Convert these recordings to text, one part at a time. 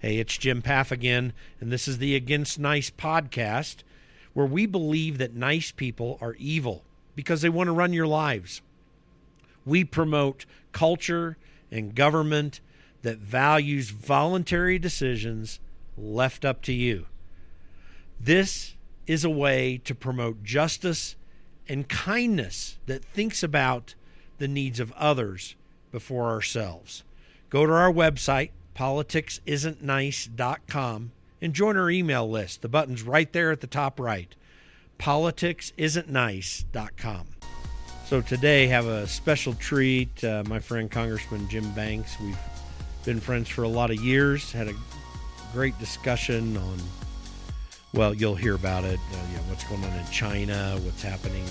Hey, it's Jim Paff again, and this is the Against Nice podcast, where we believe that nice people are evil because they want to run your lives. We promote culture and government that values voluntary decisions left up to you. This is a way to promote justice and kindness that thinks about the needs of others before ourselves. Go to our website, politicsisn'tnice.com, and join our email list. The button's right there at the top right, politicsisn'tnice.com. So today have a special treat. My friend Congressman Jim Banks, we've been friends for a lot of years, had a great discussion on, well, you'll hear about it, what's going on in China, what's happening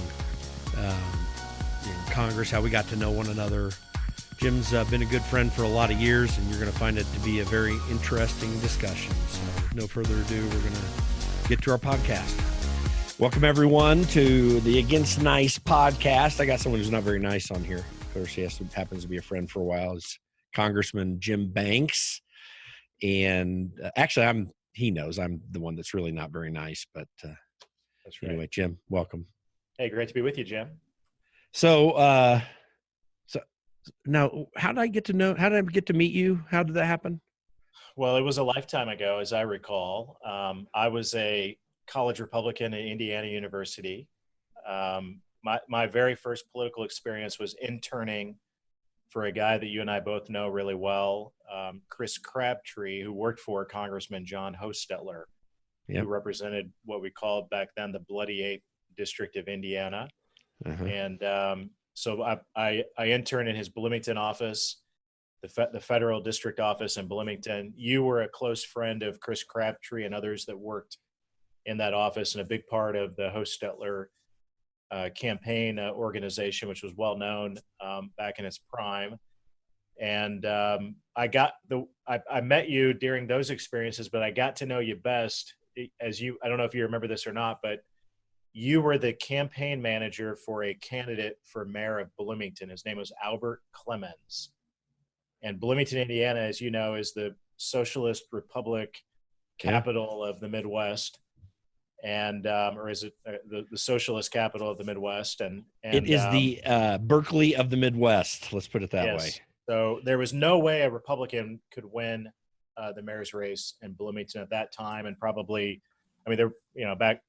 in Congress, how we got to know one another. Jim's been a good friend for a lot of years, and you're going to find it to be a very interesting discussion. So no further ado, we're going to get to our podcast. Welcome, everyone, to the Against Nice podcast. I got someone who's not very nice on here. Of course, he happens to be a friend for a while. It's Congressman Jim Banks. And actually, he knows I'm the one that's really not very nice. But that's right. Anyway, Jim, welcome. Hey, great to be with you, Jim. So now, how did I get to meet you? How did that happen? Well, it was a lifetime ago, as I recall. I was a college Republican at Indiana University. My very first political experience was interning for a guy that you and I both know really well, Chris Crabtree, who worked for Congressman John Hostetler, who represented what we called back then the Bloody 8th District of Indiana. Uh-huh. And so I interned in his Bloomington office, the federal district office in Bloomington. You were a close friend of Chris Crabtree and others that worked in that office, and a big part of the Hostetler campaign organization, which was well known back in its prime. And I met you during those experiences, but I got to know you best as I don't know if you remember this or not, but you were the campaign manager for a candidate for mayor of Bloomington. His name was Albert Clemens. And Bloomington, Indiana, as you know, is the socialist republic capital of the Midwest. And or is it the socialist capital of the Midwest? And it is the Berkeley of the Midwest. Let's put it that way. So there was no way a Republican could win the mayor's race in Bloomington at that time, and probably, I mean, back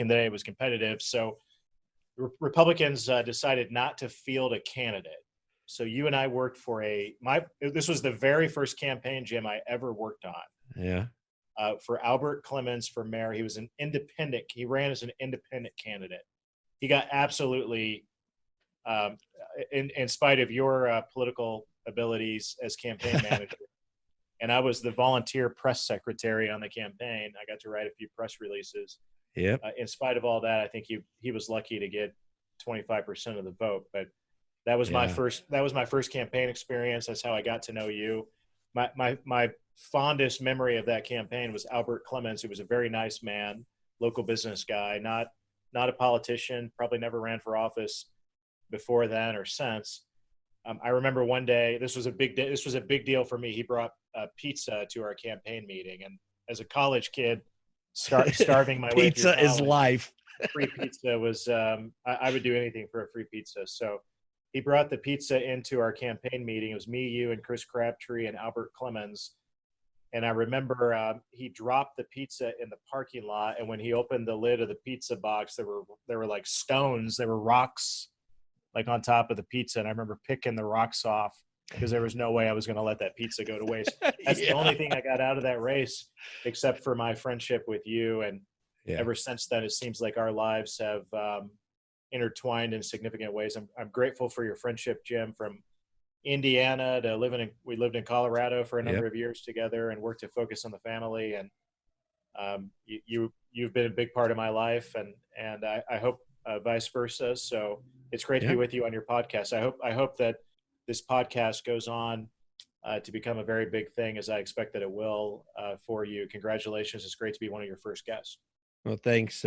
in the day it was competitive. So Republicans decided not to field a candidate. So you and I worked for this was the very first campaign, Jim, I ever worked on. Yeah. For Albert Clemens for mayor. He was an independent. He ran as an independent candidate. He got absolutely, in spite of your political abilities as campaign manager. And I was the volunteer press secretary on the campaign. I got to write a few press releases. Yeah. In spite of all that, I think he was lucky to get 25% of the vote. But that was my first campaign experience. That's how I got to know you. My fondest memory of that campaign was Albert Clemens, who was a very nice man, local business guy, not a politician, probably never ran for office before then or since. I remember one day, this was a big deal for me. He brought pizza to our campaign meeting, and as a college kid, starving my way through college, pizza is life. Free pizza was I would do anything for a free pizza. So he brought the pizza into our campaign meeting. It was me, you, and Chris Crabtree and Albert Clemens. And I remember he dropped the pizza in the parking lot, and when he opened the lid of the pizza box, there were like stones, there were rocks like on top of the pizza. And I remember picking the rocks off because there was no way I was going to let that pizza go to waste. That's the only thing I got out of that race, except for my friendship with you. And ever since then, it seems like our lives have intertwined in significant ways. I'm grateful for your friendship, Jim, from Indiana to we lived in Colorado for a number of years together and worked to focus on the family. And you've been a big part of my life, and I hope vice versa. So it's great to be with you on your podcast. I hope that this podcast goes on to become a very big thing, as I expect that it will for you. Congratulations. It's great to be one of your first guests. Well, thanks.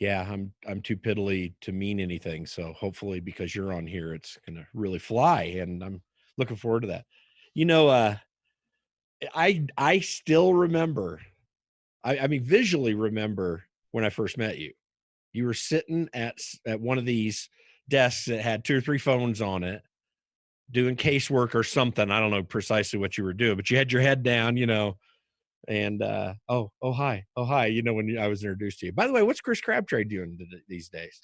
Yeah, I'm too piddly to mean anything. So hopefully, because you're on here, it's going to really fly, and I'm looking forward to that. You know, I still remember. I mean, visually remember when I first met you. You were sitting at one of these desks that had 2 or 3 phones on it, doing casework or something. I don't know precisely what you were doing, but you had your head down, and oh hi, when I was introduced to you. By the way, what's Chris Crabtree doing these days?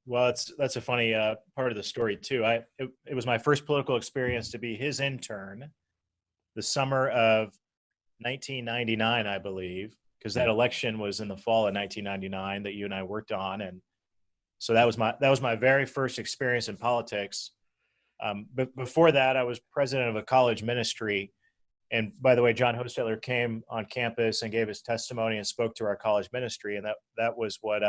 Well, that's a funny part of the story too. It was my first political experience to be his intern, the summer of 1999, I believe, because that election was in the fall of 1999 that you and I worked on, and so that was my very first experience in politics. But before that, I was president of a college ministry. And by the way, John Hostetler came on campus and gave his testimony and spoke to our college ministry, and that was what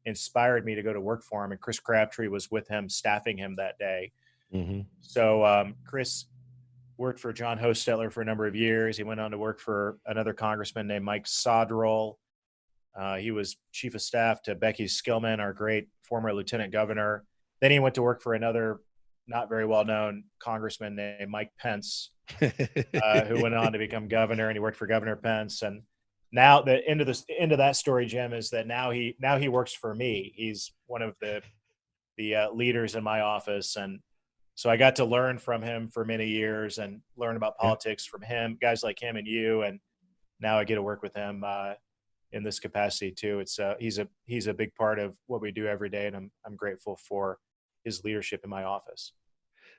inspired me to go to work for him. And Chris Crabtree was with him, staffing him that day. Mm-hmm. So Chris worked for John Hostetler for a number of years. He went on to work for another congressman named Mike Sodrell. He was chief of staff to Becky Skillman, our great former lieutenant governor. Then he went to work for another not very well-known congressman named Mike Pence, who went on to become governor, and he worked for Governor Pence. And now the end of that story, Jim, is that now he works for me. He's one of the leaders in my office, and so I got to learn from him for many years and learn about politics from him, guys like him and you. And now I get to work with him in this capacity too. It's he's a big part of what we do every day, and I'm grateful for his leadership in my office.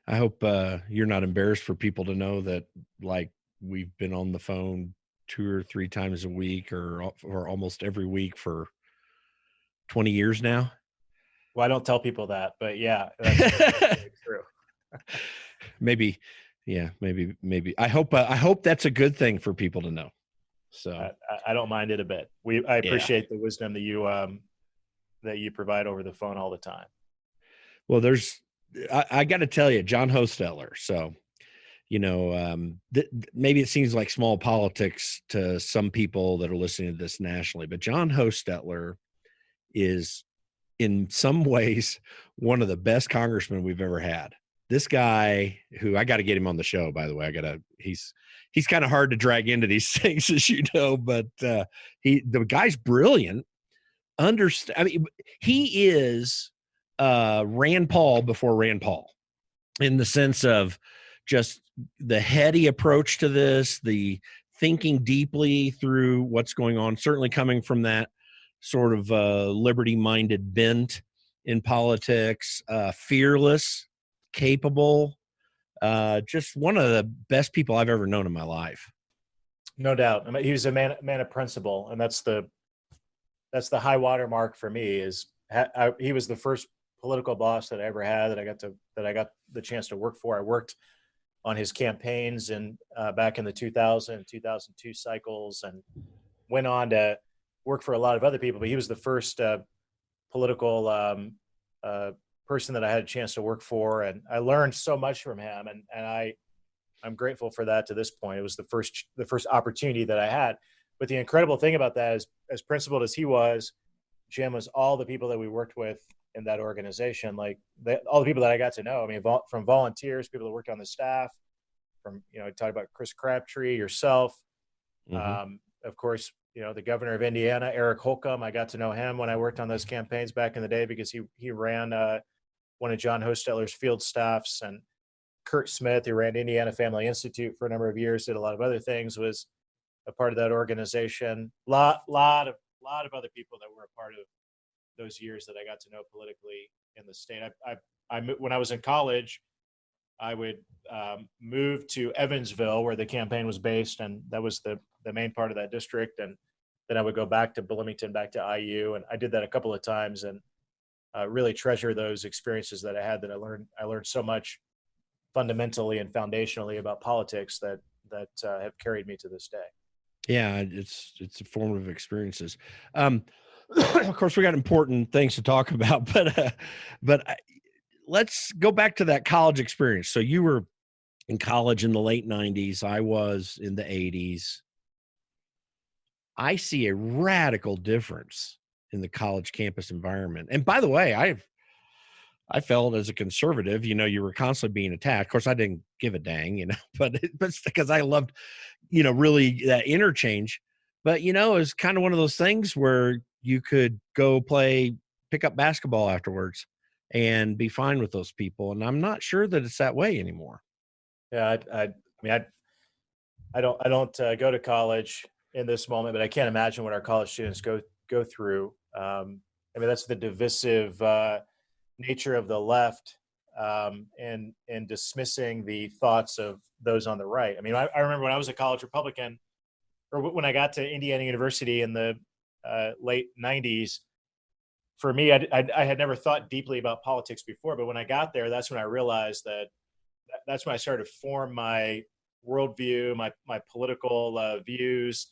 I hope you're not embarrassed for people to know that, like, we've been on the phone 2 or 3 times a week or almost every week for 20 years now. Well, I don't tell people that, but yeah, that's true. Maybe. I hope that's a good thing for people to know. So I don't mind it a bit. I appreciate the wisdom that you provide over the phone all the time. Well, I got to tell you, John Hostetler. So, maybe it seems like small politics to some people that are listening to this nationally, but John Hostetler is in some ways one of the best congressmen we've ever had. This guy, who I got to get him on the show, by the way, he's kind of hard to drag into these things, as you know, but the guy's brilliant. He is Rand Paul before Rand Paul, in the sense of just the heady approach to this, the thinking deeply through what's going on, certainly coming from that sort of liberty-minded bent in politics, fearless, capable, just one of the best people I've ever known in my life. No doubt. I mean, he was a man of principle, and that's the high water mark for me. He was the first political boss that I ever had that I got the chance to work for. I worked on his campaigns and back in the 2000 2002 cycles, and went on to work for a lot of other people. But he was the first political person that I had a chance to work for, and I learned so much from him, and I'm grateful for that to this point. It was the first opportunity that I had. But the incredible thing about that is, as principled as he was, Jim, was all the people that we worked with in that organization, all the people that I got to know. I mean, from volunteers, people that worked on the staff, from, talk about Chris Crabtree, yourself, of course, the governor of Indiana, Eric Holcomb. I got to know him when I worked on those campaigns back in the day, because he ran one of John Hostetler's field staffs, and Kurt Smith, who ran Indiana Family Institute for a number of years, did a lot of other things, was a part of that organization. Lot of other people that were a part of those years that I got to know politically in the state. When I was in college, I would move to Evansville, where the campaign was based, and that was the main part of that district. And then I would go back to Bloomington, back to IU, and I did that a couple of times, and really treasure those experiences that I had. That I learned so much fundamentally and foundationally about politics that have carried me to this day. Yeah, it's a formative experiences. Of course, we got important things to talk about, but let's go back to that college experience. So you were in college in the late 90s. I was in the 80s. I see a radical difference in the college campus environment. And by the way, I felt as a conservative, you were constantly being attacked. Of course, I didn't give a dang, but it's because I loved, really that interchange. But, it's kind of one of those things where you could go pick up basketball afterwards and be fine with those people. And I'm not sure that it's that way anymore. Yeah, I mean, I don't go to college in this moment, but I can't imagine what our college students go through. I mean, that's the divisive nature of the left, and dismissing the thoughts of those on the right. I mean, I remember when I was a college Republican, or when I got to Indiana University in the late '90s. For me, I had never thought deeply about politics before, but when I got there, that's when I realized that's when I started to form my worldview, my political views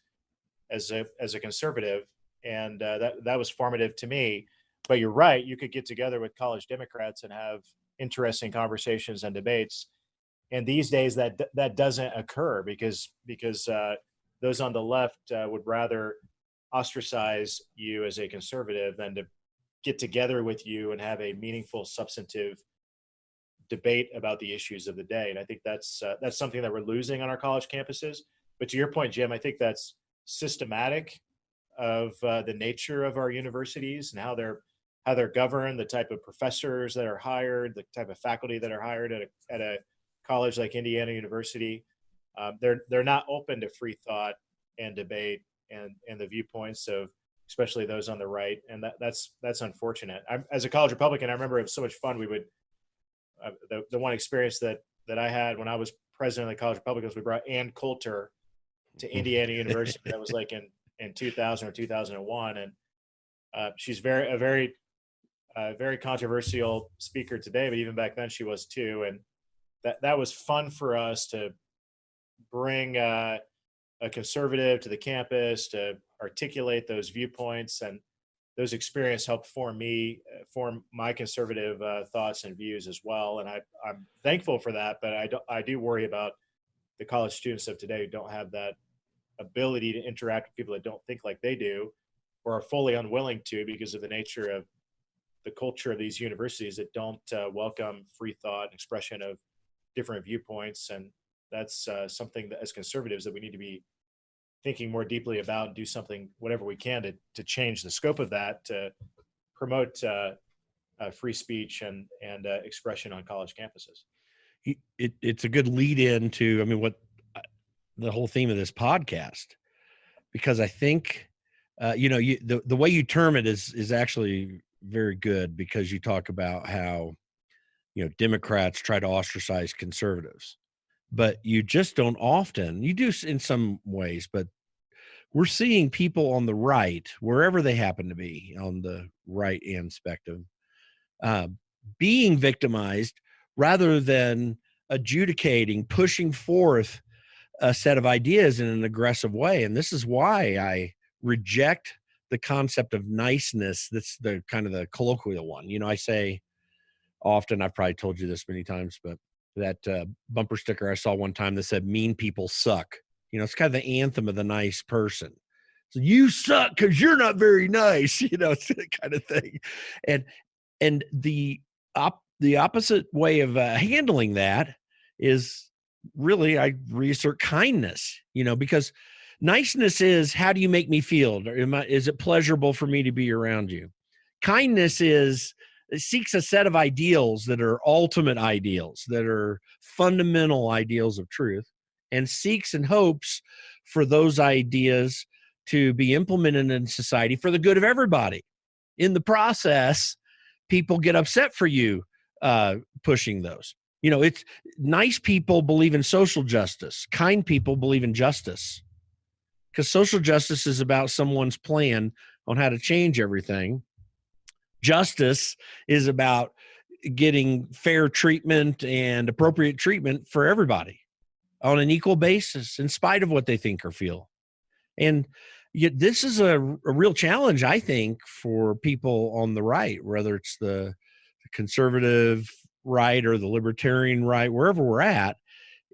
as a conservative, and that was formative to me. But you're right; you could get together with college Democrats and have interesting conversations and debates. And these days, that doesn't occur because those on the left would rather ostracize you as a conservative than to get together with you and have a meaningful, substantive debate about the issues of the day. And I think that's something that we're losing on our college campuses. But to your point, Jim, I think that's systematic of the nature of our universities and how they're governed, the type of professors that are hired, the type of faculty that are hired at a college like Indiana University. They're not open to free thought and debate and the viewpoints of especially those on the right, and that's unfortunate. As a college Republican, I remember it was so much fun. We would the one experience that I had when I was president of the College Republicans, we brought Ann Coulter to Indiana University. That was like in 2000 or 2001, and she's a very controversial speaker today, but even back then she was too. And that was fun for us to bring a conservative to the campus to articulate those viewpoints, and those experiences helped form my conservative thoughts and views as well. And I'm thankful for that, but I do worry about the college students of today who don't have that ability to interact with people that don't think like they do, or are fully unwilling to because of the nature of the culture of these universities that don't welcome free thought and expression of different viewpoints. And that's something that as conservatives that we need to be thinking more deeply about and do something, whatever we can to change the scope of that, to promote free speech and expression on college campuses. It's a good lead in to, I mean, what the whole theme of this podcast, because I think, the way you term it is actually very good, because you talk about how, Democrats try to ostracize conservatives, but you just don't often. You do in some ways, but we're seeing people on the right, wherever they happen to be on the right end spectrum, being victimized rather than adjudicating, pushing forth a set of ideas in an aggressive way. And this is why I reject the concept of niceness. That's the kind of the colloquial one. I say often, I've probably told you this many times, but that bumper sticker I saw one time that said "mean people suck." It's kind of the anthem of the nice person. So you suck because you're not very nice. It's that kind of thing. And the opposite way of handling that is really, I reassert kindness. Because niceness is, how do you make me feel? Is it pleasurable for me to be around you? Kindness seeks a set of ideals that are ultimate ideals, that are fundamental ideals of truth, and seeks and hopes for those ideas to be implemented in society for the good of everybody. In the process, people get upset for you pushing those. It's nice people believe in social justice. Kind people believe in justice, because social justice is about someone's plan on how to change everything. Justice is about getting fair treatment and appropriate treatment for everybody on an equal basis, in spite of what they think or feel. And yet this is a real challenge, I think, for people on the right, whether it's the conservative right or the libertarian right, wherever we're at,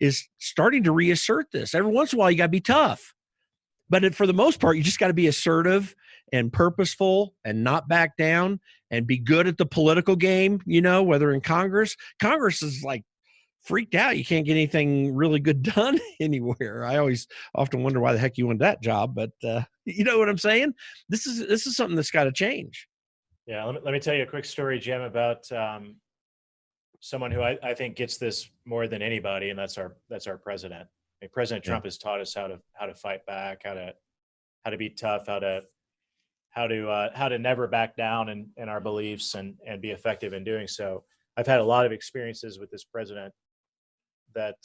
is starting to reassert this. Every once in a while, you got to be tough. But for the most part, you just got to be assertive and purposeful and not back down and be good at the political game, you know, whether in Congress. Congress is like freaked out. You can't get anything really good done anywhere. I always often wonder why the heck you want that job, but you know what I'm saying? This is something that's got to change. Yeah, let me tell you a quick story, Jim, about someone who I think gets this more than anybody, and that's our president. I mean, President Trump has taught us how to fight back, how to be tough, how to never back down in our beliefs and be effective in doing so. I've had a lot of experiences with this president that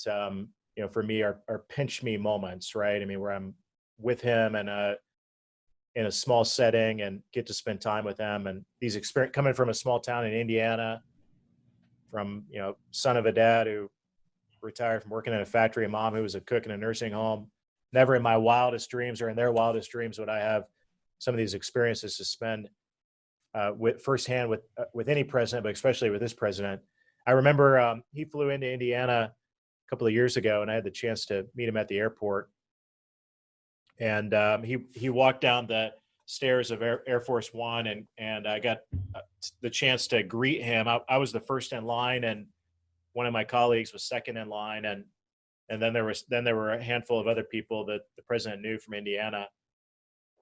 for me are pinch me moments, right? I mean, where I'm with him in a small setting and get to spend time with him, and these experience coming from a small town in Indiana, from son of a dad who retired from working in a factory, a mom who was a cook in a nursing home. Never in my wildest dreams or in their wildest dreams would I have some of these experiences to spend with firsthand with any president, but especially with this president. I remember he flew into Indiana a couple of years ago, and I had the chance to meet him at the airport. And he walked down the stairs of Air Force One, and I got the chance to greet him. I was the first in line, and one of my colleagues was second in line, and then there were a handful of other people that the president knew from Indiana.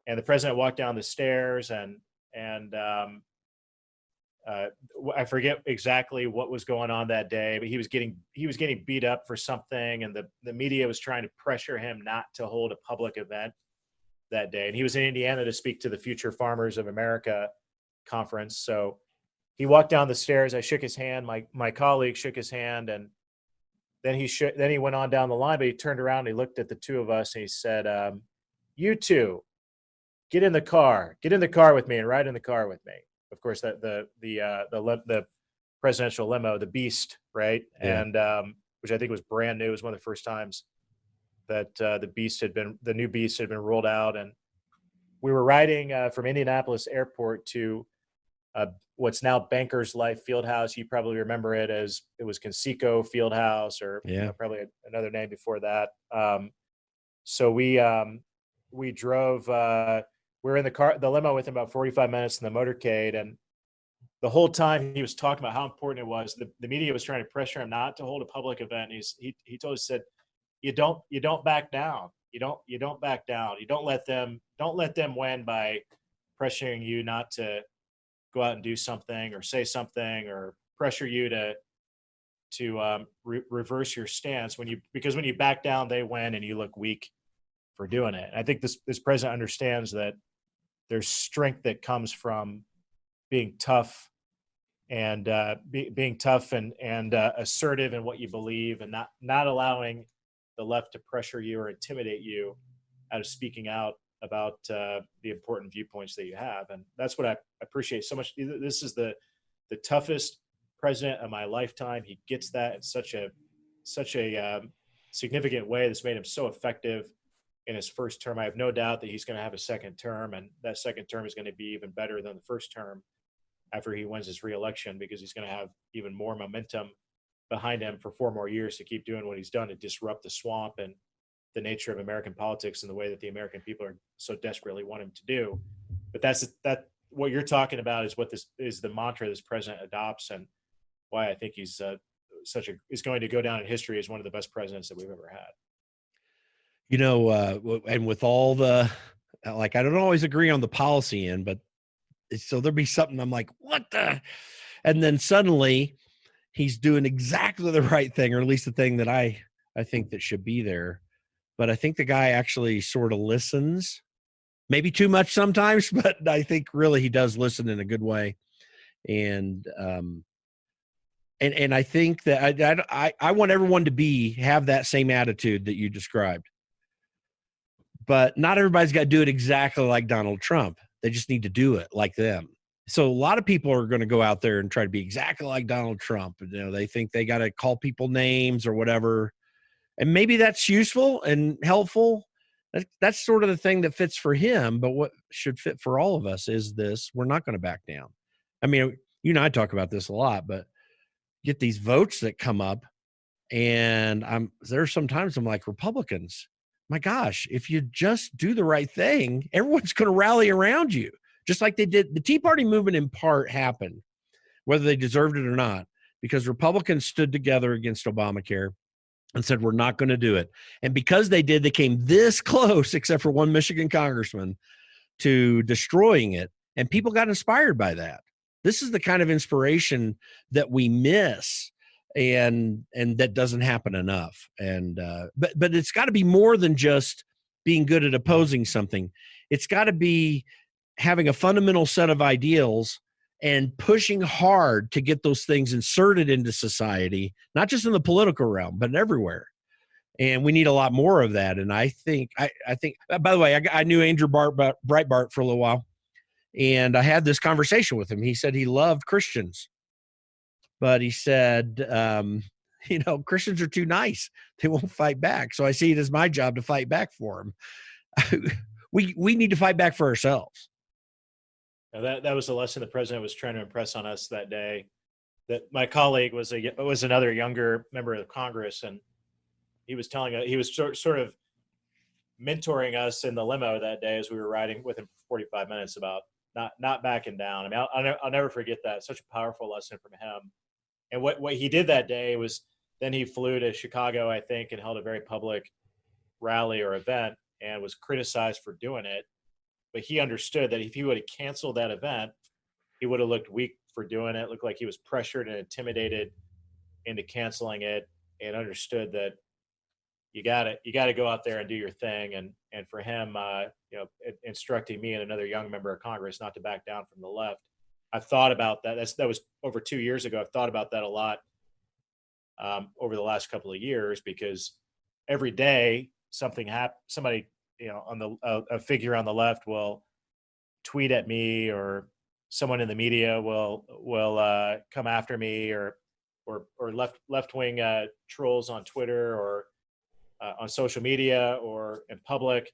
And the president walked down the stairs, and I forget exactly what was going on that day, but he was getting beat up for something, and the media was trying to pressure him not to hold a public event that day. And he was in Indiana to speak to the Future Farmers of America conference. So he walked down the stairs. I shook his hand. My colleague shook his hand, and then he went on down the line. But he turned around and he looked at the two of us and he said, "You two, get in the car with me and ride in the car with me." Of course, the presidential limo, the Beast, right? Yeah. And which I think was brand new. It was one of the first times that the new Beast had been rolled out. And we were riding from Indianapolis Airport to what's now Bankers Life Fieldhouse. You probably remember it as it was Conseco Fieldhouse, or probably another name before that. So we drove. We were in the limo with him about 45 minutes in the motorcade, and the whole time he was talking about how important it was. The media was trying to pressure him not to hold a public event. And he told us, said, you don't back down. You don't back down. You don't let them win by pressuring you not to go out and do something or say something, or pressure you to reverse your stance because when you back down, they win and you look weak for doing it. And I think this president understands that there's strength that comes from being tough and being tough and assertive in what you believe, and not allowing the left to pressure you or intimidate you out of speaking out about the important viewpoints that you have. And that's what I appreciate so much. This is the toughest president of my lifetime. He gets that in such a significant way that's made him so effective in his first term. I have no doubt that he's going to have a second term, and that second term is going to be even better than the first term after he wins his reelection, because he's going to have even more momentum behind him for 4 more years to keep doing what he's done to disrupt the swamp and the nature of American politics and the way that the American people are so desperately want him to do. But that what you're talking about is what this is, the mantra this president adopts, and why I think he's is going to go down in history as one of the best presidents that we've ever had. You know, and with all the, like, I don't always agree on the policy end, but so there'll be something I'm like, what the? And then suddenly he's doing exactly the right thing, or at least the thing that I think that should be there. But I think the guy actually sort of listens, maybe too much sometimes, but I think really he does listen in a good way. And I think that I want everyone to have that same attitude that you described. But not everybody's got to do it exactly like Donald Trump. They just need to do it like them. So a lot of people are going to go out there and try to be exactly like Donald Trump. You know, they think they got to call people names or whatever. And maybe that's useful and helpful. That's sort of the thing that fits for him. But what should fit for all of us is this: we're not going to back down. I mean, you and I talk about this a lot, but get these votes that come up, and there's sometimes I'm like, Republicans, my gosh, if you just do the right thing, everyone's going to rally around you. just like they did. The Tea Party movement in part happened, whether they deserved it or not, because Republicans stood together against Obamacare and said, we're not going to do it. And because they did, they came this close, except for one Michigan congressman, to destroying it. And people got inspired by that. This is the kind of inspiration that we miss, and that doesn't happen enough. And but it's got to be more than just being good at opposing something. It's got to be having a fundamental set of ideals and pushing hard to get those things inserted into society, not just in the political realm, but everywhere. And we need a lot more of that. And I think, by the way, I knew Andrew Breitbart for a little while, and I had this conversation with him. He said he loved Christians, but he said, Christians are too nice. They won't fight back. So I see it as my job to fight back for them. We need to fight back for ourselves. Now that was the lesson the president was trying to impress on us that day. That my colleague was another younger member of Congress, and he was telling us, he was sort of mentoring us in the limo that day as we were riding with him for 45 minutes about not backing down. I mean, I'll never forget that. Such a powerful lesson from him. And what he did that day was then he flew to Chicago, I think, and held a very public rally or event and was criticized for doing it. But he understood that if he would have canceled that event, he would have looked weak for doing it. Looked like he was pressured and intimidated into canceling it, and understood that you got to go out there and do your thing. And for him, instructing me and another young member of Congress not to back down from the left. I've thought about that. That was over 2 years ago. I've thought about that a lot over the last couple of years, because every day somebody, on a figure on the left will tweet at me, or someone in the media will come after me, or left wing trolls on Twitter or on social media or in public.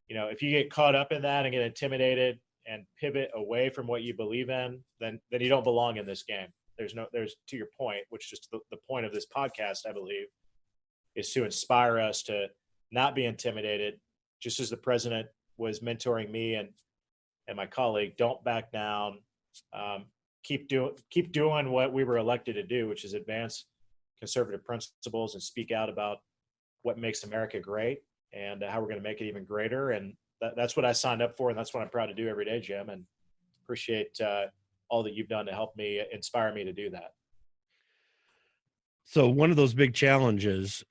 If you get caught up in that and get intimidated and pivot away from what you believe in, then you don't belong in this game. There's to your point, which is the point of this podcast, I believe, is to inspire us to not be intimidated. Just as the president was mentoring me and my colleague, don't back down. Keep doing what we were elected to do, which is advance conservative principles and speak out about what makes America great and how we're going to make it even greater. And that's what I signed up for, and that's what I'm proud to do every day, Jim. And appreciate all that you've done to help me, inspire me to do that. So one of those big challenges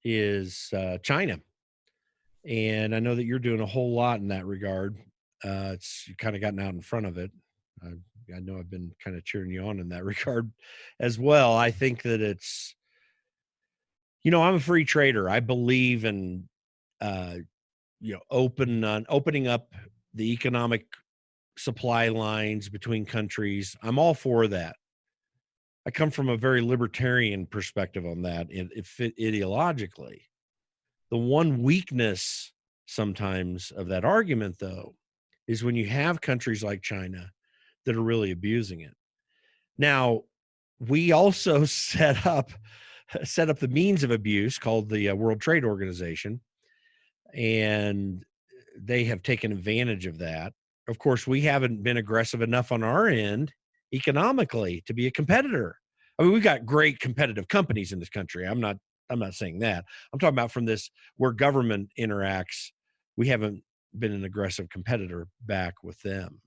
is China. And I know that you're doing a whole lot in that regard. It's kind of gotten out in front of it. I know I've been kind of cheering you on in that regard as well. I think that it's, I'm a free trader. I believe in, opening up the economic supply lines between countries. I'm all for that. I come from a very libertarian perspective on that. It fit ideologically. The one weakness sometimes of that argument, though, is when you have countries like China that are really abusing it. Now, we also set up the means of abuse called the World Trade Organization, and they have taken advantage of that. Of course, we haven't been aggressive enough on our end economically to be a competitor. I mean, we've got great competitive companies in this country. I'm not saying that. I'm talking about from this where government interacts. We haven't been an aggressive competitor back with them.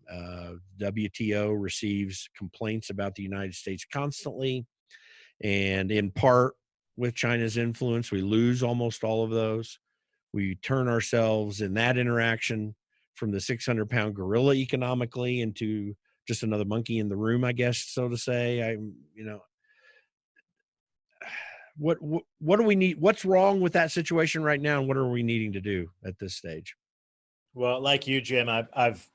WTO receives complaints about the United States constantly, and in part with China's influence, we lose almost all of those. We turn ourselves in that interaction from the 600-pound gorilla economically into just another monkey in the room, I guess, so to say. What do we need? What's wrong with that situation right now, and what are we needing to do at this stage? Well, like you, Jim, as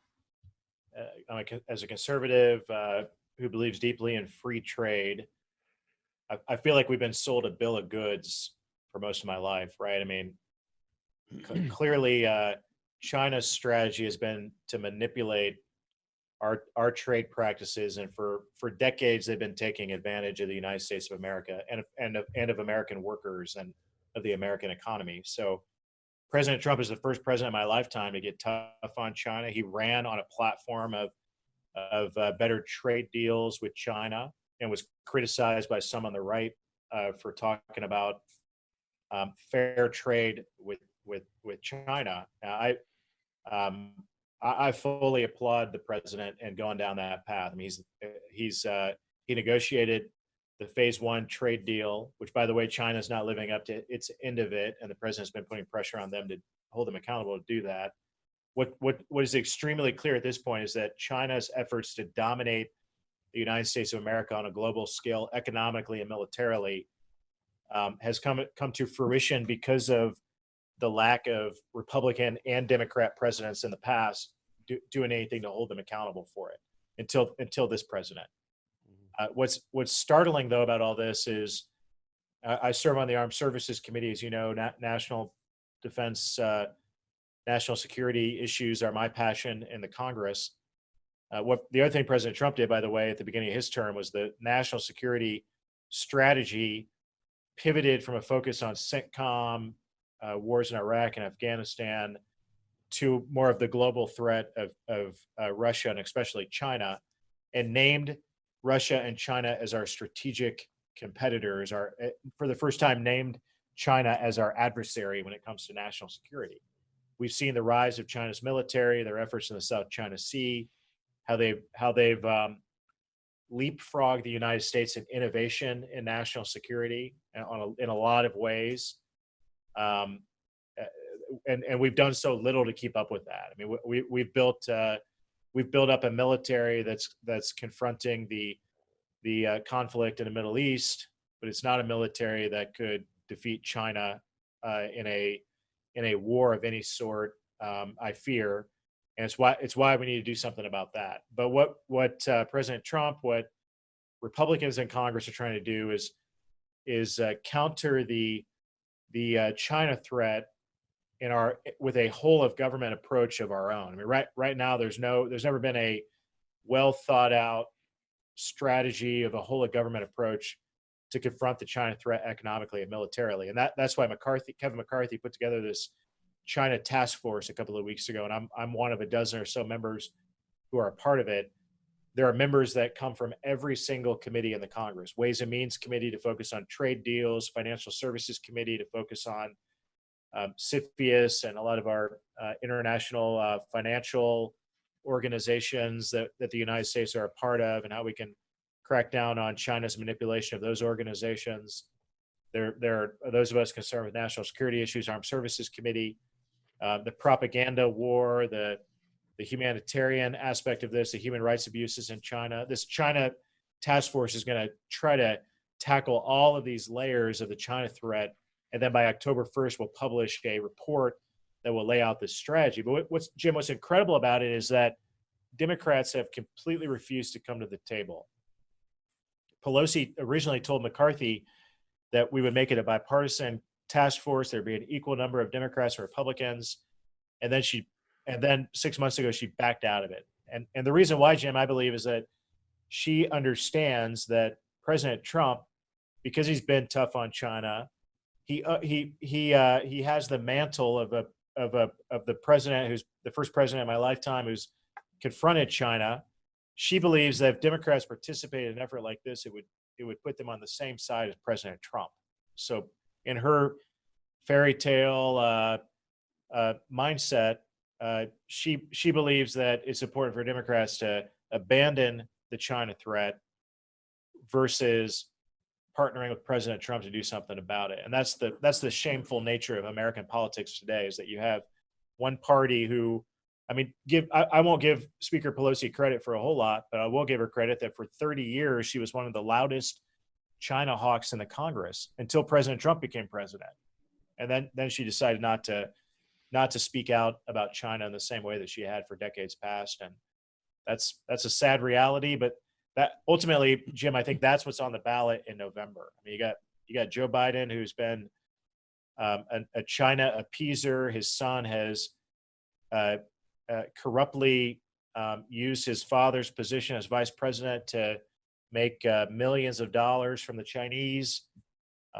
a conservative who believes deeply in free trade, I feel like we've been sold a bill of goods for most of my life, right? I mean, clearly, China's strategy has been to manipulate our trade practices, and for decades they've been taking advantage of the United States of America and of American workers and of the American economy. So President Trump is the first president in my lifetime to get tough on China. He ran on a platform of better trade deals with China and was criticized by some on the right for talking about fair trade with China. Um, I fully applaud the president and going down that path. I mean, he negotiated the phase one trade deal, which, by the way, China's not living up to its end of it, and the president's been putting pressure on them to hold them accountable to do that. What is extremely clear at this point is that China's efforts to dominate the United States of America on a global scale, economically and militarily, has come to fruition because of the lack of Republican and Democrat presidents in the past doing anything to hold them accountable for it until this president. What's startling though about all this is I serve on the Armed Services Committee, as you know. National defense, national security issues are my passion in the Congress. What the other thing President Trump did, by the way, at the beginning of his term was the national security strategy pivoted from a focus on CENTCOM, wars in Iraq and Afghanistan, to more of the global threat of Russia and especially China, and named Russia and China as our strategic competitors, for the first time named China as our adversary when it comes to national security. We've seen the rise of China's military, their efforts in the South China Sea, how they've leapfrogged the United States in innovation in national security in a lot of ways. And we've done so little to keep up with that. I mean, we've built up a military that's confronting the conflict in the Middle East, but it's not a military that could defeat China in a war of any sort. I fear, and it's why we need to do something about that. But what President Trump, what Republicans in Congress are trying to do is counter the China threat with a whole of government approach of our own. I mean, right now there's never been a well thought out strategy of a whole of government approach to confront the China threat economically and militarily, and that's why Kevin McCarthy put together this China task force a couple of weeks ago, and I'm one of a dozen or so members who are a part of it. There are members that come from every single committee in the Congress: Ways and Means Committee to focus on trade deals, Financial Services Committee to focus on CFIUS and a lot of our international financial organizations that the United States are a part of, and how we can crack down on China's manipulation of those organizations. There are those of us concerned with national security issues, Armed Services Committee, the propaganda war, the humanitarian aspect of this, the human rights abuses in China. This China task force is going to try to tackle all of these layers of the China threat, and then by October 1st, we'll publish a report that will lay out this strategy. But what's incredible about it is that Democrats have completely refused to come to the table. Pelosi originally told McCarthy that we would make it a bipartisan task force. There'd be an equal number of Democrats and Republicans. And then 6 months ago, she backed out of it. And the reason why, Jim, I believe, is that she understands that President Trump, because he's been tough on China, he has the mantle of the president who's the first president in my lifetime who's confronted China. She believes that if Democrats participated in an effort like this, it would put them on the same side as President Trump. So in her fairy tale mindset, she believes that it's important for Democrats to abandon the China threat versus partnering with President Trump to do something about it. And that's the shameful nature of American politics today, is that you have one party who, I mean, I won't give Speaker Pelosi credit for a whole lot, but I will give her credit that for 30 years she was one of the loudest China hawks in the Congress until President Trump became president. And then she decided not to speak out about China in the same way that she had for decades past. And that's a sad reality, but that ultimately, Jim, I think that's what's on the ballot in November. I mean, you got Joe Biden, who's been a China appeaser. His son has corruptly used his father's position as vice president to make millions of dollars from the Chinese.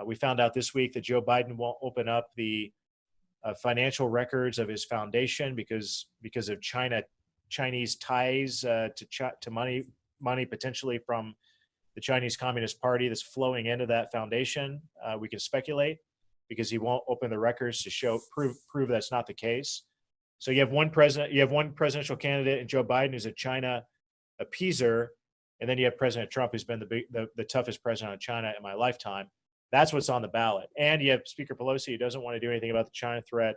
We found out this week that Joe Biden won't open up the financial records of his foundation because of Chinese ties to money potentially from the Chinese Communist Party that's flowing into that foundation. We can speculate because he won't open the records to prove that's not the case. So you have one presidential candidate in Joe Biden who's a China appeaser, and then you have President Trump, who's been the toughest president on China in my lifetime. That's what's on the ballot. And you have Speaker Pelosi, who doesn't want to do anything about the China threat.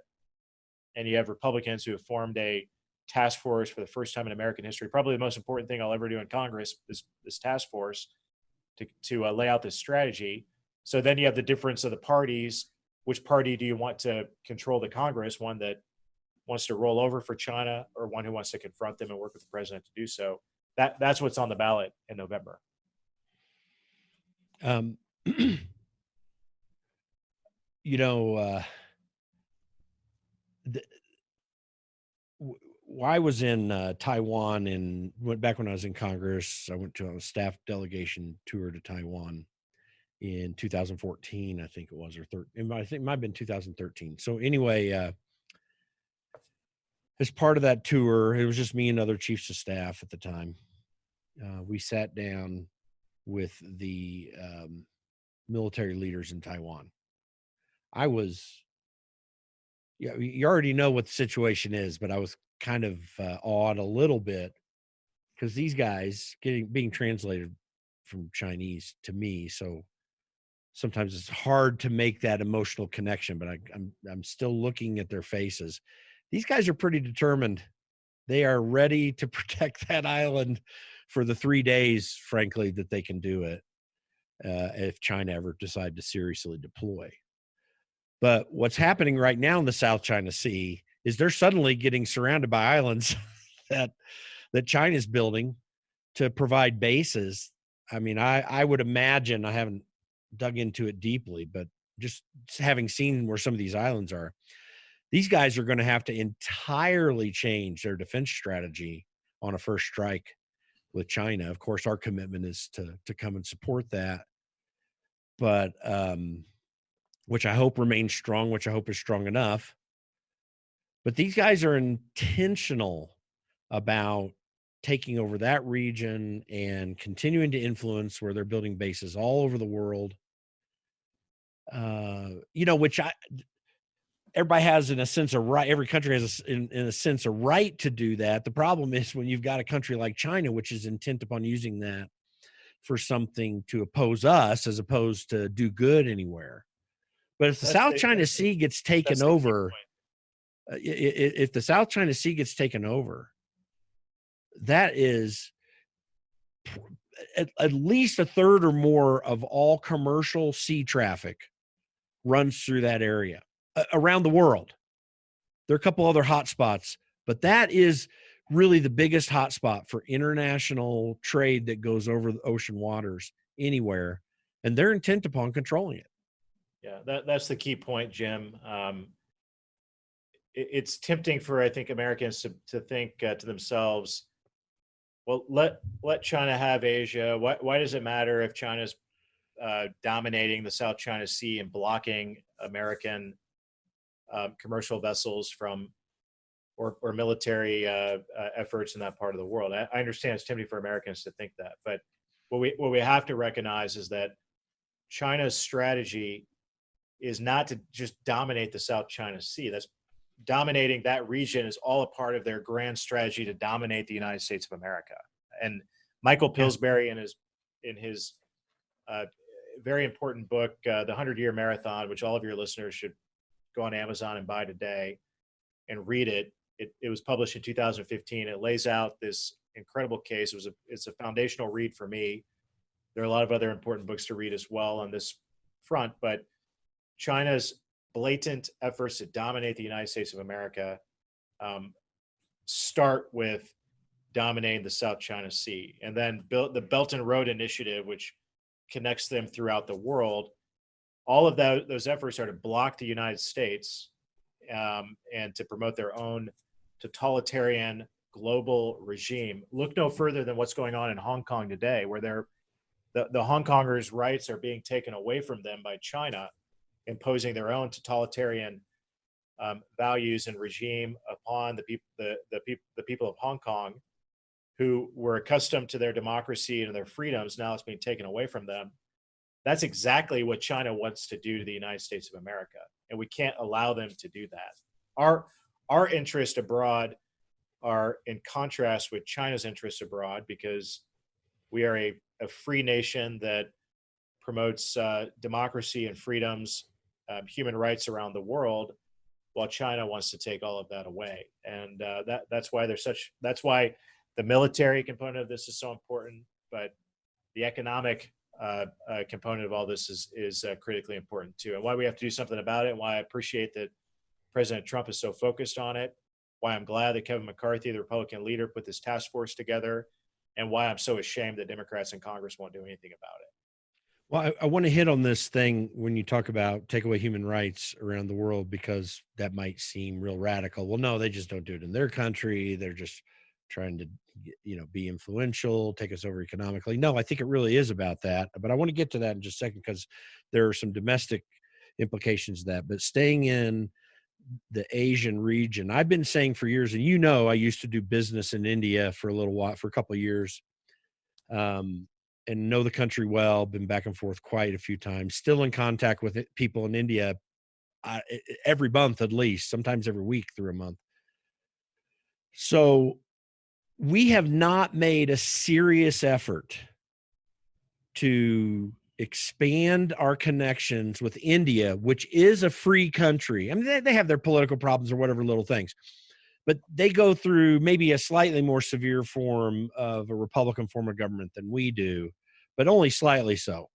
And you have Republicans who have formed a task force for the first time in American history. Probably the most important thing I'll ever do in Congress, this task force to lay out this strategy. So then you have the difference of the parties. Which party do you want to control the Congress? One that wants to roll over for China, or one who wants to confront them and work with the president to do so? That's what's on the ballot in November. I was in Taiwan back when I was in Congress. I went to a staff delegation tour to Taiwan in 2014, I think it was, or 13. I think it might have been 2013. So anyway, as part of that tour, it was just me and other chiefs of staff at the time. We sat down with the military leaders in Taiwan. You already know what the situation is, but I was kind of awed a little bit because these guys being translated from Chinese to me, so sometimes it's hard to make that emotional connection. But I'm still looking at their faces. These guys are pretty determined. They are ready to protect that island for the 3 days, frankly, that they can do it if China ever decide to seriously deploy. But what's happening right now in the South China Sea is they're suddenly getting surrounded by islands that China's building to provide bases. I mean, I would imagine, I haven't dug into it deeply, but just having seen where some of these islands are, these guys are going to have to entirely change their defense strategy on a first strike with China. Of course, our commitment is to come and support that, but which I hope remains strong, which I hope is strong enough. But these guys are intentional about taking over that region and continuing to influence where they're building bases all over the world. Which everybody has in a sense of right. Every country has in a sense a right to do that. The problem is when you've got a country like China, which is intent upon using that for something to oppose us as opposed to do good anywhere. But if the South China Sea gets taken over, if the South China Sea gets taken over, that is at least a third or more of all commercial sea traffic runs through that area around the world. There are a couple other hot spots, but that is really the biggest hot spot for international trade that goes over the ocean waters anywhere, and they're intent upon controlling it. Yeah, that's the key point, Jim. It's tempting for, I think, Americans to think to themselves, well, let China have Asia. Why does it matter if China's dominating the South China Sea and blocking American commercial vessels from or military efforts in that part of the world? I understand it's tempting for Americans to think that, but what we have to recognize is that China's strategy is not to just dominate the South China Sea. That's dominating that region is all a part of their grand strategy to dominate the United States of America. And Michael Pillsbury, in his very important book, The 100-Year Marathon, which all of your listeners should go on Amazon and buy today and read it. It was published in 2015. It lays out this incredible case. It's a foundational read for me. There are a lot of other important books to read as well on this front, but China's blatant efforts to dominate the United States of America start with dominating the South China Sea, and then the Belt and Road Initiative, which connects them throughout the world. All of those efforts are to block the United States and to promote their own totalitarian global regime. Look no further than what's going on in Hong Kong today, where the Hong Kongers' rights are being taken away from them by China, imposing their own totalitarian values and regime upon the people of Hong Kong, who were accustomed to their democracy and their freedoms. Now it's being taken away from them. That's exactly what China wants to do to the United States of America, and we can't allow them to do that. Our interests abroad are in contrast with China's interests abroad, because we are a free nation that promotes democracy and freedoms, human rights around the world, while China wants to take all of that away. And that's why the military component of this is so important, but the economic component of all this is critically important too, and why we have to do something about it, and why I appreciate that President Trump is so focused on it, why I'm glad that Kevin McCarthy, the Republican leader, put this task force together, and why I'm so ashamed that Democrats in Congress won't do anything about it. Well, I want to hit on this thing when you talk about take away human rights around the world, because that might seem real radical. Well, no, they just don't do it in their country. They're just trying to, be influential, take us over economically. No, I think it really is about that. But I want to get to that in just a second, because there are some domestic implications of that. But staying in the Asian region, I've been saying for years, and I used to do business in India for a little while, for a couple of years. And know the country well, been back and forth quite a few times, still in contact with people in India every month, at least, sometimes every week through a month. So we have not made a serious effort to expand our connections with India, which is a free country. I mean, they have their political problems or whatever little things, but they go through maybe a slightly more severe form of a Republican form of government than we do, but only slightly so.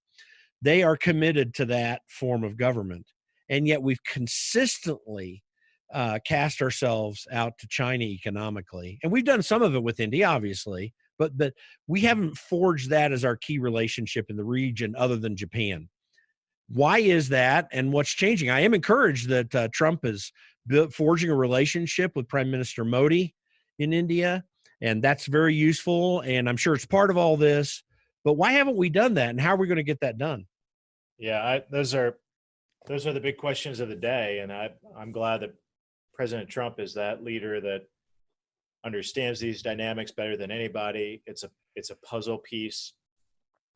They are committed to that form of government. And yet we've consistently cast ourselves out to China economically. And we've done some of it with India, obviously, but we haven't forged that as our key relationship in the region other than Japan. Why is that, and what's changing? I am encouraged that Trump is forging a relationship with Prime Minister Modi in India, and that's very useful, and I'm sure it's part of all this. But why haven't we done that, and how are we going to get that done? Yeah, those are the big questions of the day, and I'm glad that President Trump is that leader that understands these dynamics better than anybody. It's a puzzle piece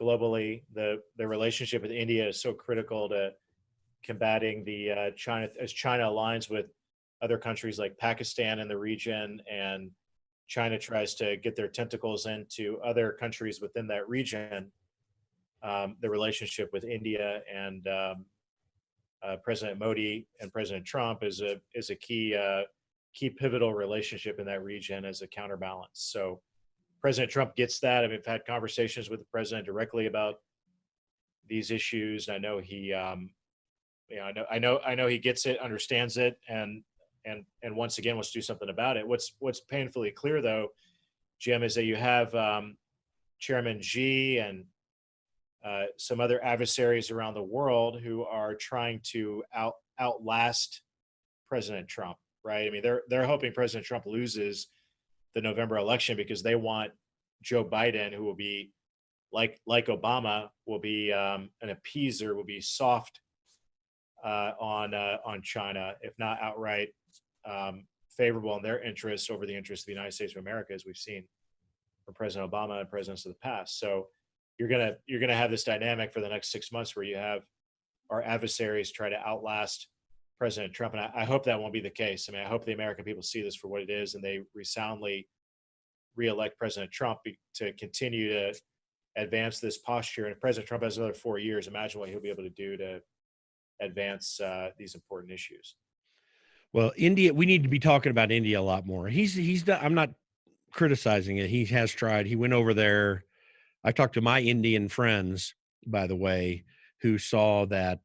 globally. The relationship with India is so critical to combating the China, as China aligns with other countries like Pakistan in the region, and China tries to get their tentacles into other countries within that region. The relationship with India and President Modi and President Trump is a key pivotal relationship in that region as a counterbalance. So President Trump gets that. I've had conversations with the president directly about these issues. I know he, I know he gets it, understands it, and once again wants to do something about it. What's painfully clear, though, Jim, is that you have Chairman Xi and some other adversaries around the world who are trying to outlast President Trump. Right? I mean, they're hoping President Trump loses the November election because they want Joe Biden, who will be like Obama, will be an appeaser, will be soft on China, if not outright favorable in their interests over the interests of the United States of America, as we've seen from President Obama and presidents of the past. So you're gonna have this dynamic for the next 6 months where you have our adversaries try to outlast President Trump, and I hope that won't be the case. I mean, I hope the American people see this for what it is, and they resoundly reelect President Trump to continue to advance this posture. And if President Trump has another 4 years, imagine what he'll be able to do to advance these important issues. Well, India, we need to be talking about India a lot more. He's done, I'm not criticizing it. He has tried. He went over there. I talked to my Indian friends, by the way, who saw that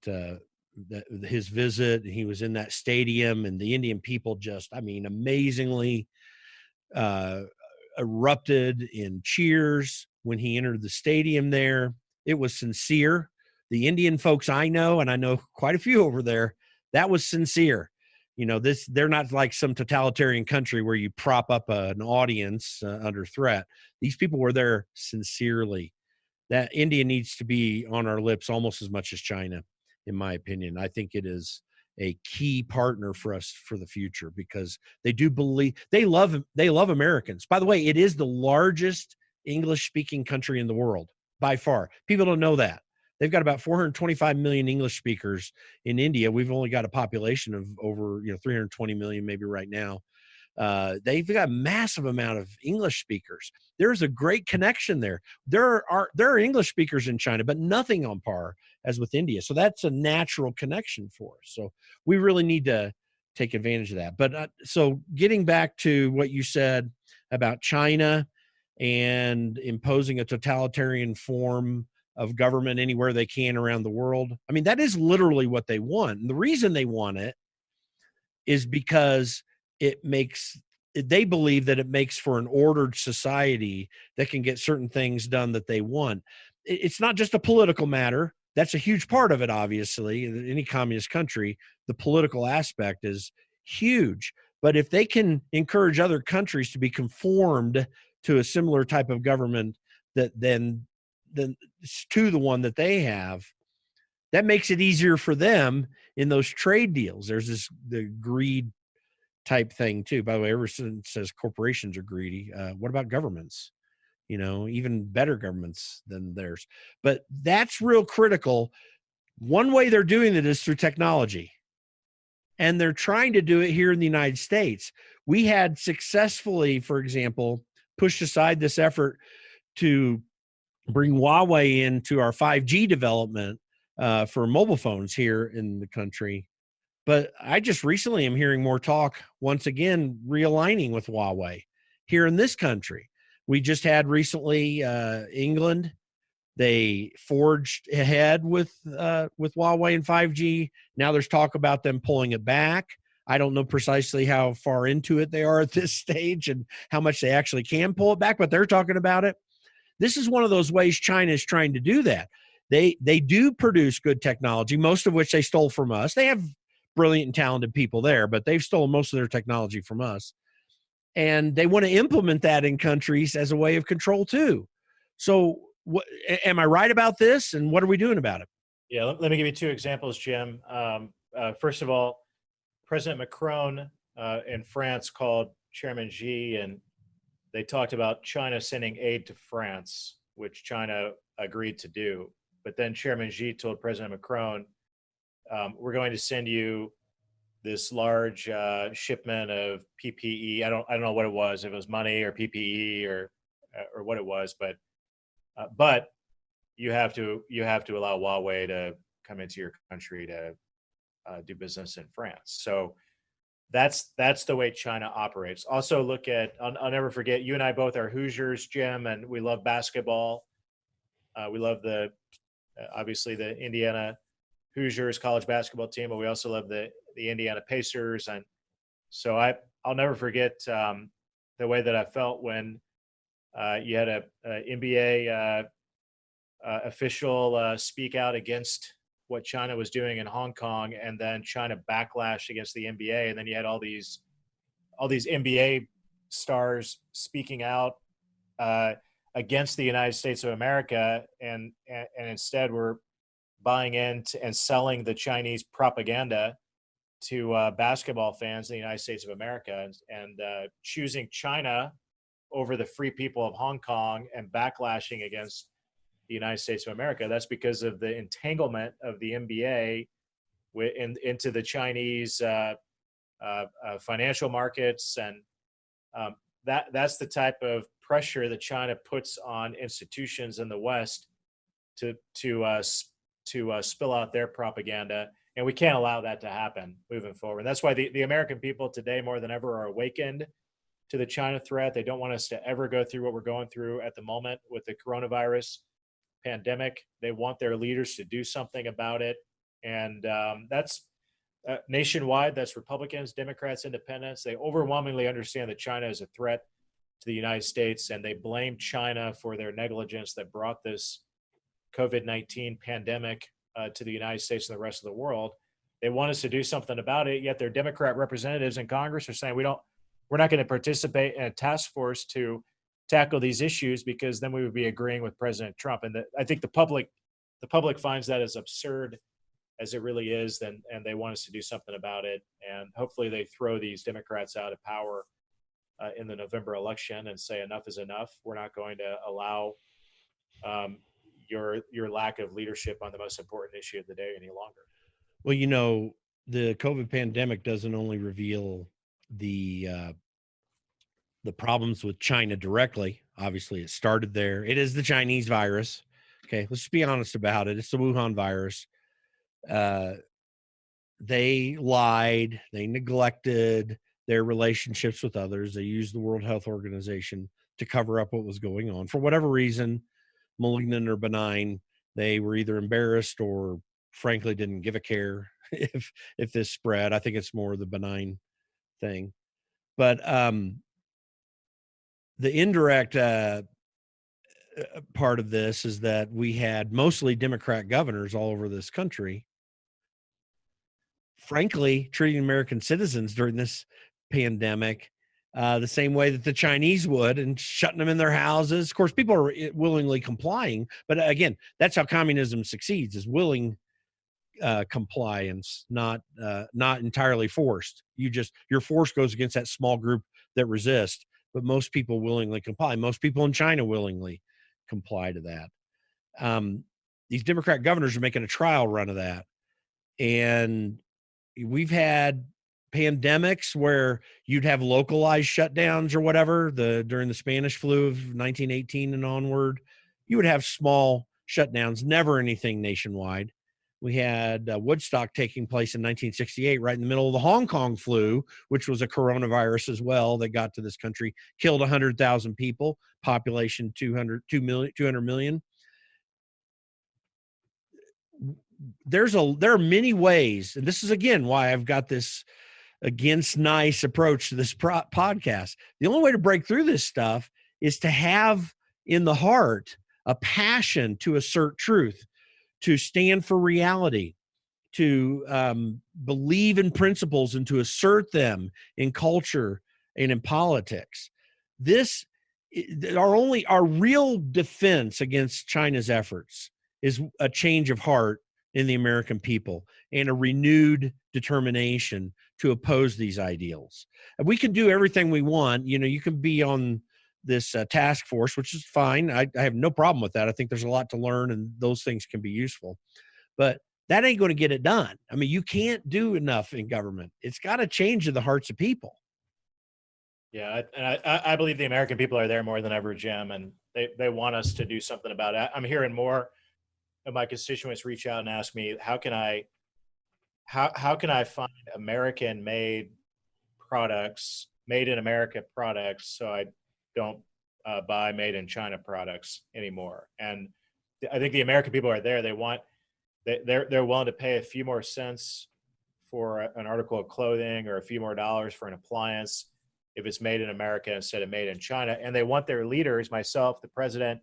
his visit. He was in that stadium, and the Indian people just, I mean, amazingly erupted in cheers when he entered the stadium there. It was sincere. The Indian folks I know, and I know quite a few over there, that was sincere. They're not like some totalitarian country where you prop up an audience under threat. These people were there sincerely. That India needs to be on our lips almost as much as China, in my opinion. I think it is a key partner for us for the future, because they do believe they love Americans. By the way, it is the largest English speaking country in the world by far. People don't know that. They've got about 425 million English speakers in India. We've only got a population of over 320 million maybe right now. They've got a massive amount of English speakers. There's a great connection there. There are English speakers in China, but nothing on par as with India. So that's a natural connection for us. So we really need to take advantage of that. But so getting back to what you said about China and imposing a totalitarian form of government anywhere they can around the world. I mean, that is literally what they want. And the reason they want it is because they believe that it makes for an ordered society that can get certain things done that they want. It's not just a political matter. That's a huge part of it, obviously. In any communist country, the political aspect is huge. But if they can encourage other countries to be conformed to a similar type of government that then to the one that they have, that makes it easier for them in those trade deals. There's the greed type thing too. By the way, everyone says corporations are greedy. What about governments? Even better governments than theirs. But that's real critical. One way they're doing it is through technology. And they're trying to do it here in the United States. We had successfully, for example, pushed aside this effort to bring Huawei into our 5G development for mobile phones here in the country. But I just recently am hearing more talk, once again, realigning with Huawei here in this country. We just had recently England. They forged ahead with Huawei and 5G. Now there's talk about them pulling it back. I don't know precisely how far into it they are at this stage and how much they actually can pull it back, but they're talking about it. This is one of those ways China is trying to do that. They do produce good technology, most of which they stole from us. They have brilliant and talented people there, but they've stolen most of their technology from us. And they want to implement that in countries as a way of control too. So am I right about this? And what are we doing about it? Yeah, let me give you two examples, Jim. First of all, President Macron in France called Chairman Xi, and they talked about China sending aid to France, which China agreed to do. But then Chairman Xi told President Macron, we're going to send you this large shipment of PPE. I don't know what it was, if it was money or PPE or what it was, but you have to allow Huawei to come into your country to do business in France. So that's the way China operates. Also, look at I'll never forget. You and I both are Hoosiers, Jim, and we love basketball. We love obviously the Indiana Hoosiers college basketball team, but we also love the Indiana Pacers. And so I'll never forget the way that I felt when you had a NBA official speak out against what China was doing in Hong Kong, and then China backlash against the NBA, and then you had all these NBA stars speaking out against the United States of America, and instead we're buying into and selling the Chinese propaganda to basketball fans in the United States of America, and choosing China over the free people of Hong Kong and backlashing against the United States of America. That's because of the entanglement of the NBA into the Chinese financial markets, and that's the type of pressure that China puts on institutions in the West to spill out their propaganda, and we can't allow that to happen moving forward. And that's why the American people today, more than ever, are awakened to the China threat. They don't want us to ever go through what we're going through at the moment with the coronavirus pandemic. They want their leaders to do something about it, and that's nationwide. That's Republicans, Democrats, Independents. They overwhelmingly understand that China is a threat to the United States, and they blame China for their negligence that brought this COVID-19 pandemic to the United States and the rest of the world. They want us to do something about it, yet their Democrat representatives in Congress are saying we're not going to participate in a task force to tackle these issues, because then we would be agreeing with President Trump. And I think the public finds that as absurd as it really is, then and they want us to do something about it. And hopefully they throw these Democrats out of power in the November election and say enough is enough. We're not going to allow um, your lack of leadership on the most important issue of the day any longer. Well, the COVID pandemic doesn't only reveal the problems with China directly. Obviously, it started there. It is the Chinese virus. Okay, let's just be honest about it. It's the Wuhan virus. They lied. They neglected their relationships with others. They used the World Health Organization to cover up what was going on. For whatever reason, malignant or benign, they were either embarrassed or frankly didn't give a care if this spread. I think it's more the benign thing. But the indirect part of this is that we had mostly Democrat governors all over this country, frankly, treating American citizens during this pandemic the same way that the Chinese would, and shutting them in their houses. Of course, people are willingly complying, but again, that's how communism succeeds: is willing compliance, not entirely forced. Your force goes against that small group that resist, but most people willingly comply. Most people in China willingly comply to that. These Democrat governors are making a trial run of that, and we've had pandemics where you'd have localized shutdowns or whatever. During the Spanish flu of 1918 and onward, you would have small shutdowns, never anything nationwide. We had Woodstock taking place in 1968, right in the middle of the Hong Kong flu, which was a coronavirus as well that got to this country, killed 100,000 people, population 200 million. There are many ways, and this is again why I've got this against nice approach to this podcast. The only way to break through this stuff is to have in the heart a passion to assert truth, to stand for reality, to believe in principles and to assert them in culture and in politics. Our real defense against China's efforts is a change of heart in the American people and a renewed determination to oppose these ideals. And we can do everything we want. You can be on this task force, which is fine. I have no problem with that. I think there's a lot to learn and those things can be useful, but that ain't going to get it done. I mean, you can't do enough in government. It's got to change in the hearts of people. Yeah, and I believe the American people are there more than ever, Jim, and they want us to do something about it. I'm hearing more of my constituents reach out and ask me, how can I find American-made products, made in America products, so I don't buy made in China products anymore? And I think the American people are there. They're willing to pay a few more cents for an article of clothing or a few more dollars for an appliance if it's made in America instead of made in China. And they want their leaders, myself, the president,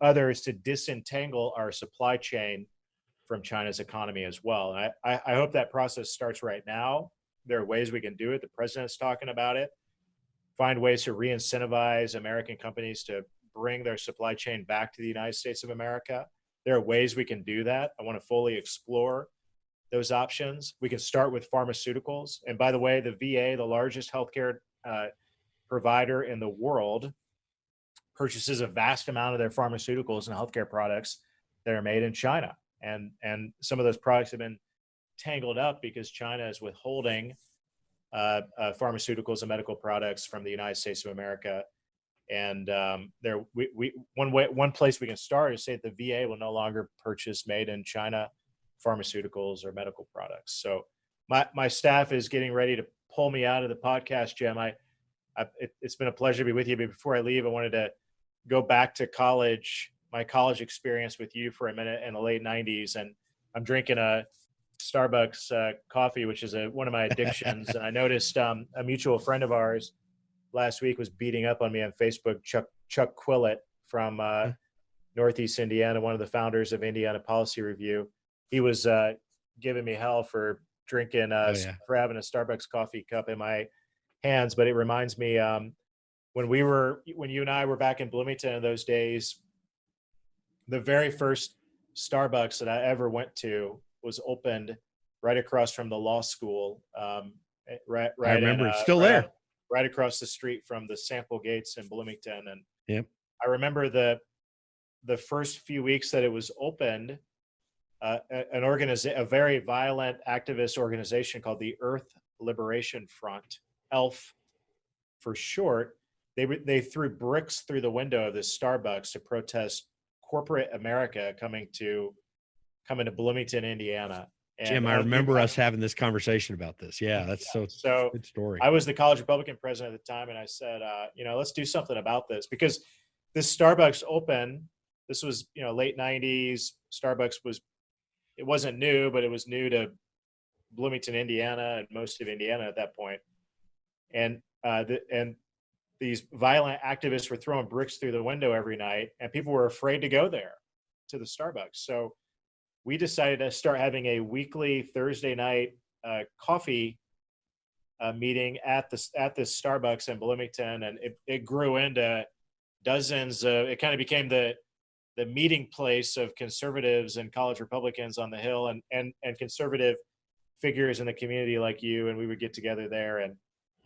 others, to disentangle our supply chain from China's economy as well. And I hope that process starts right now. There are ways we can do it. The president's talking about it. Find ways to re-incentivize American companies to bring their supply chain back to the United States of America. There are ways we can do that. I want to fully explore those options. We can start with pharmaceuticals. And by the way, the VA, the largest healthcare provider in the world, purchases a vast amount of their pharmaceuticals and healthcare products that are made in China. And some of those products have been tangled up because China is withholding pharmaceuticals and medical products from the United States of America. And one place we can start is say that the VA will no longer purchase made in China pharmaceuticals or medical products. So my staff is getting ready to pull me out of the podcast, Jim. It's been a pleasure to be with you. But before I leave, I wanted to go back to college, my college experience with you for a minute in the late 90s. And I'm drinking a Starbucks coffee, which is one of my addictions. And I noticed a mutual friend of ours last week was beating up on me on Facebook, Chuck Quillett from Northeast Indiana, one of the founders of Indiana Policy Review. He was giving me hell for drinking, for having a Starbucks coffee cup in my hands. But it reminds me when you and I were back in Bloomington in those days, the very first Starbucks that I ever went to was opened right across from the law school. Right. I remember it's still there. Right across the street from the Sample Gates in Bloomington. And yep. I remember the first few weeks that it was opened, a very violent activist organization called the Earth Liberation Front, ELF for short, they threw bricks through the window of this Starbucks to protest corporate America coming to Bloomington, Indiana. And Jim, I remember us having this conversation about this. Yeah, that's so good story. I was the college Republican president at the time, and I said, let's do something about this, because this Starbucks opened. This was, late 90s. Starbucks it wasn't new, but it was new to Bloomington, Indiana, and most of Indiana at that point. And these violent activists were throwing bricks through the window every night, and people were afraid to go there to the Starbucks. So we decided to start having a weekly Thursday night coffee meeting at this Starbucks in Bloomington, and it grew into dozens. It kind of became the meeting place of conservatives and college Republicans on the Hill, and conservative figures in the community like you. And we would get together there and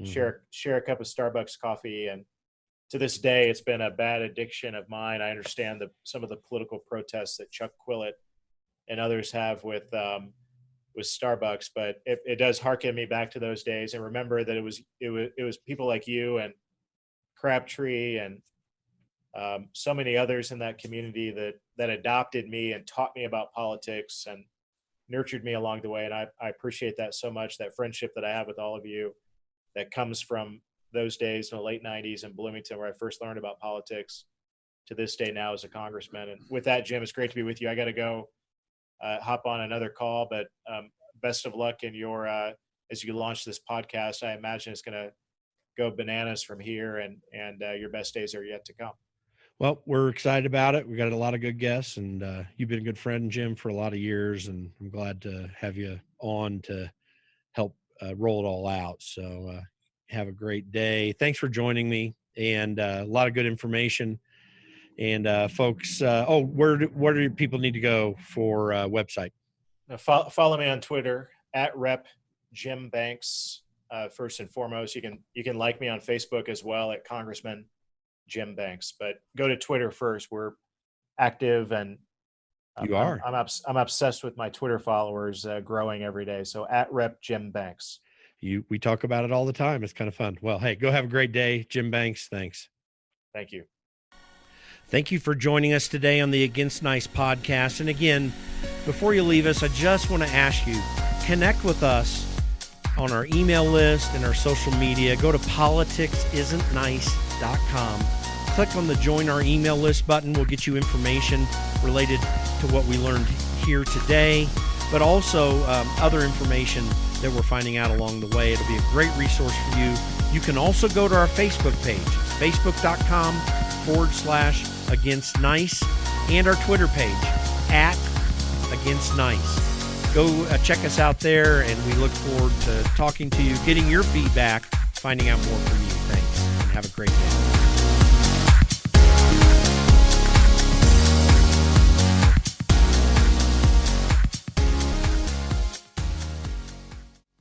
share a cup of Starbucks coffee. And to this day, it's been a bad addiction of mine. I understand some of the political protests that Chuck Quillett and others have with Starbucks, but it does hearken me back to those days, and remember that it was people like you and Crabtree and so many others in that community that adopted me and taught me about politics and nurtured me along the way. And I appreciate that so much, that friendship that I have with all of you that comes from those days in the late 90s in Bloomington, where I first learned about politics, to this day now as a congressman. And with that, Jim, it's great to be with you. I got to go hop on another call, but best of luck in your as you launch this podcast. I imagine it's going to go bananas from here, and your best days are yet to come. Well, we're excited about it. We got a lot of good guests, and you've been a good friend, Jim, for a lot of years, and I'm glad to have you on to help roll it all out. So have a great day. Thanks for joining me, and a lot of good information. And folks, where do people need to go for website? Follow me on Twitter at Rep Jim Banks. First and foremost, you can like me on Facebook as well at Congressman Jim Banks. But go to Twitter first. We're active, and you are. I'm obsessed with my Twitter followers growing every day. So at Rep Jim Banks. We talk about it all the time. It's kind of fun. Well, hey, go have a great day, Jim Banks. Thanks. Thank you. Thank you for joining us today on the Against Nice podcast. And again, before you leave us, I just want to ask you, connect with us on our email list and our social media. Go to politicsisn'tnice.com. Click on the Join Our Email List button. We'll get you information related to what we learned here today, but also other information that we're finding out along the way. It'll be a great resource for you. You can also go to our Facebook page. It's facebook.com/Against Nice, and our Twitter page at Against Nice. Go check us out there, and we look forward to talking to you, getting your feedback, finding out more from you. Thanks, and have a great day.